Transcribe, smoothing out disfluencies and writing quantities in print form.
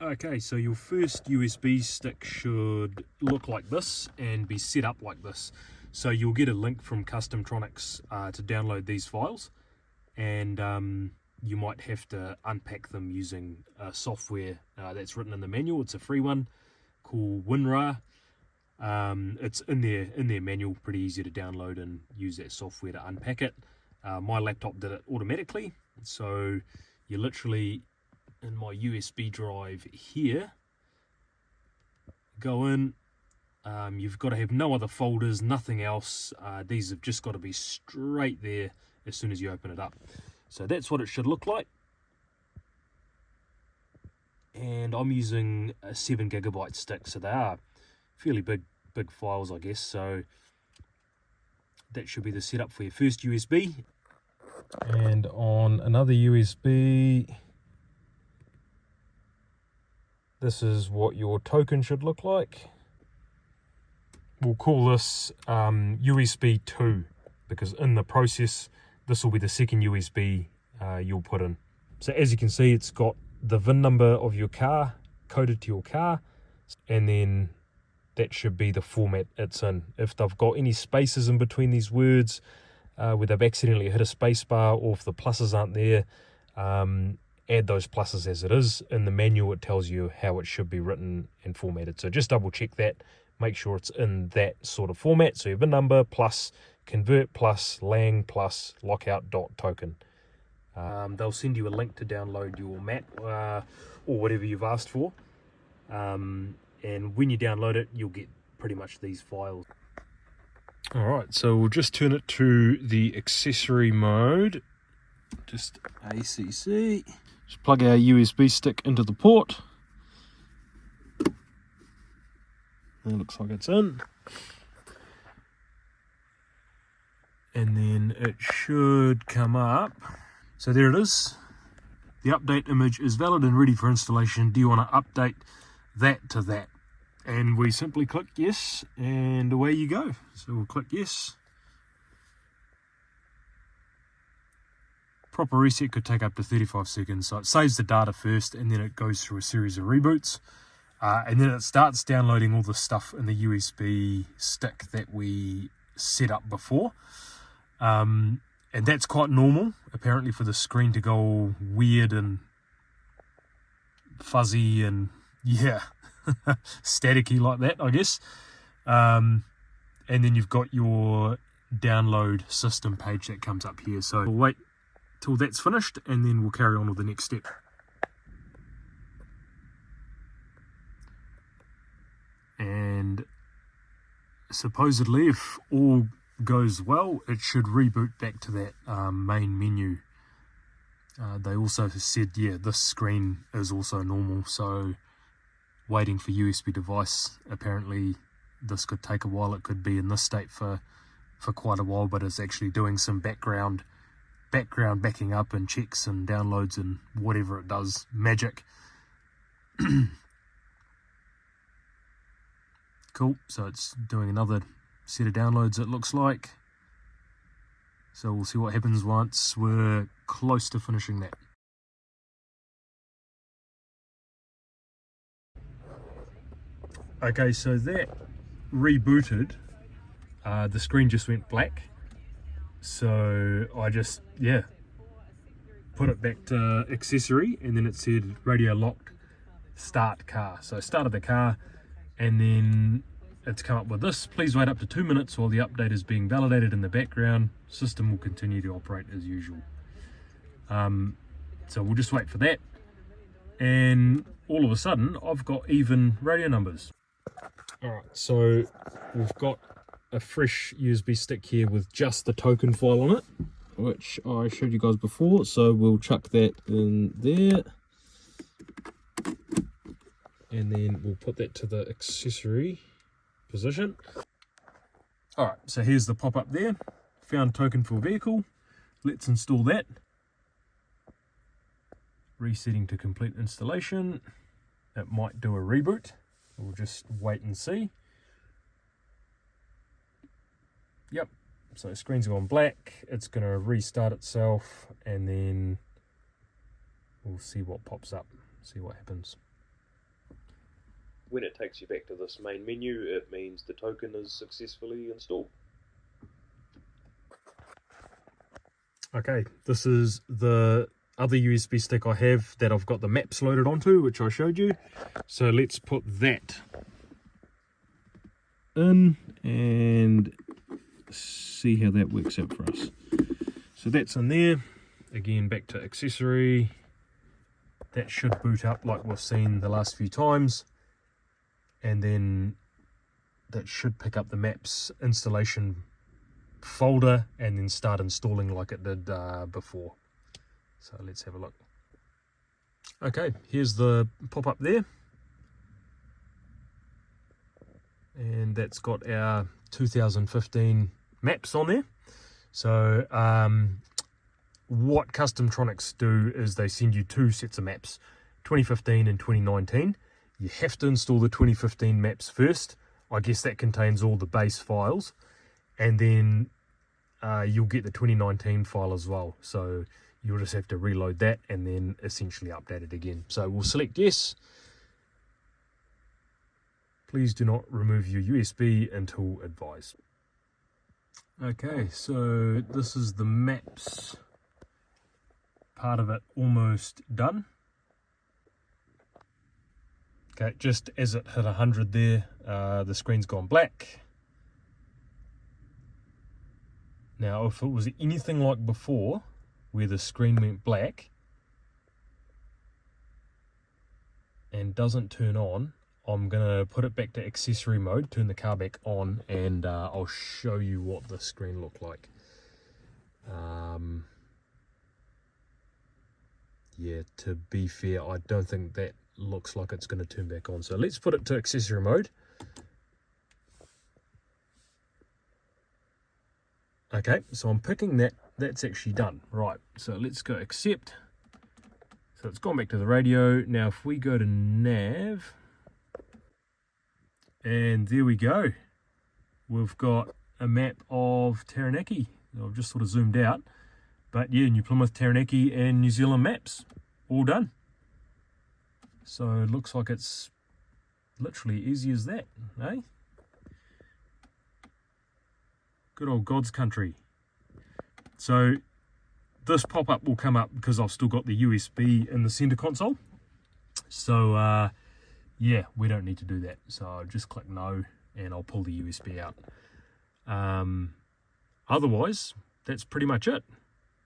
Okay, so your first USB stick should look like this and be set up like this. So you'll get a link from Customtronix to download these files, and you might have to unpack them using software that's written in the manual. It's a free one called WinRAR. It's in their manual, pretty easy to download and use that software to unpack it. My laptop did it automatically, so you literally, in my USB drive here, go in, you've got to have no other folders, nothing else. These have just got to be straight there as soon as you open it up. So that's what it should look like. And I'm using a 7GB stick, so they are fairly big files, I guess. So that should be the setup for your first USB. And on another USB, this is what your token should look like. We'll call this USB 2, because in the process, this will be the second USB you'll put in. So as you can see, it's got the VIN number of your car coded to your car, and then that should be the format it's in. If they've got any spaces in between these words, where they've accidentally hit a space bar, or if the pluses aren't there, add those pluses as it is. In the manual, it tells you how it should be written and formatted. So just double check that, make sure it's in that sort of format. So you have a number plus convert plus lang plus lockout.token. They'll send you a link to download your map or whatever you've asked for. And when you download it, you'll get pretty much these files. Alright, so we'll just turn it to the accessory mode. Just ACC. Just plug our USB stick into the port. It looks like it's in. And then it should come up. So there it is. The update image is valid and ready for installation. Do you want to update that to that? And we simply click yes, and away you go. So we'll click yes. Proper reset could take up to 35 seconds. So it saves the data first, and then it goes through a series of reboots. And then it starts downloading all the stuff in the USB stick that we set up before. And that's quite normal, apparently, for the screen to go all weird and fuzzy and, yeah, staticky like that, I guess. And then you've got your download system page that comes up here. So we'll wait till that's finished, and then we'll carry on with the next step. And supposedly, if all goes well, it should reboot back to that main menu. They also said, yeah, this screen is also normal, so waiting for USB device. Apparently this could take a while. It could be in this state for quite a while, but it's actually doing some background backing up and checks and downloads and whatever it does, magic. Cool, so it's doing another set of downloads, it looks like. So we'll see what happens once we're close to finishing that. Okay, so that rebooted, the screen just went black. So I just, yeah, put it back to accessory, and then it said radio locked, start car. So I started the car, and then it's come up with this: please wait up to 2 minutes while the update is being validated in the background. System will continue to operate as usual. So we'll just wait for that, and all of a sudden I've got even radio numbers. Alright, so we've got a fresh USB stick here with just the token file on it, which I showed you guys before, so we'll chuck that in there, and then we'll put that to the accessory position. Alright, so here's the pop-up there. Found token for vehicle. Let's install that. Resetting to complete installation. It might do a reboot. We'll just wait and see. Yep, so screen's gone black. It's going to restart itself, and then we'll see what pops up, see what happens. when it takes you back to this main menu, it means the token is successfully installed. Okay, this is the other USB stick I have that I've got the maps loaded onto, which I showed you. So let's put that in and see how that works out for us. So that's in there. Again, back to accessory. That should boot up like we've seen the last few times, and then that should pick up the maps installation folder and then start installing like it did before. So let's have a look. Okay, here's the pop-up there, and that's got our 2015 maps on there. So what Customtronix do is they send you two sets of maps, 2015 and 2019. You have to install the 2015 maps first. I guess that contains all the base files, and then you'll get the 2019 file as well. So you'll just have to reload that and then essentially update it again. So we'll select yes. Please do not remove your USB until advised. Okay, so this is the maps part of it almost done. Okay, just as it hit 100 there, the screen's gone black. Now, if it was anything like before, where the screen went black and doesn't turn on, I'm going to put it back to accessory mode, turn the car back on, and I'll show you what the screen looked like. Yeah, to be fair, I don't think that looks like it's going to turn back on. So let's put it to accessory mode. Okay, so I'm picking that. That's actually done. Right, so let's go accept. So it's gone back to the radio. Now if we go to nav, and there we go. We've got a map of Taranaki. I've just sort of zoomed out. But yeah, New Plymouth, Taranaki and New Zealand maps, all done. So it looks like it's literally easy as that, eh? Good old God's country. So this pop-up will come up because I've still got the USB in the center console. So yeah, we don't need to do that. So I'll just click no and I'll pull the USB out. Otherwise, that's pretty much it.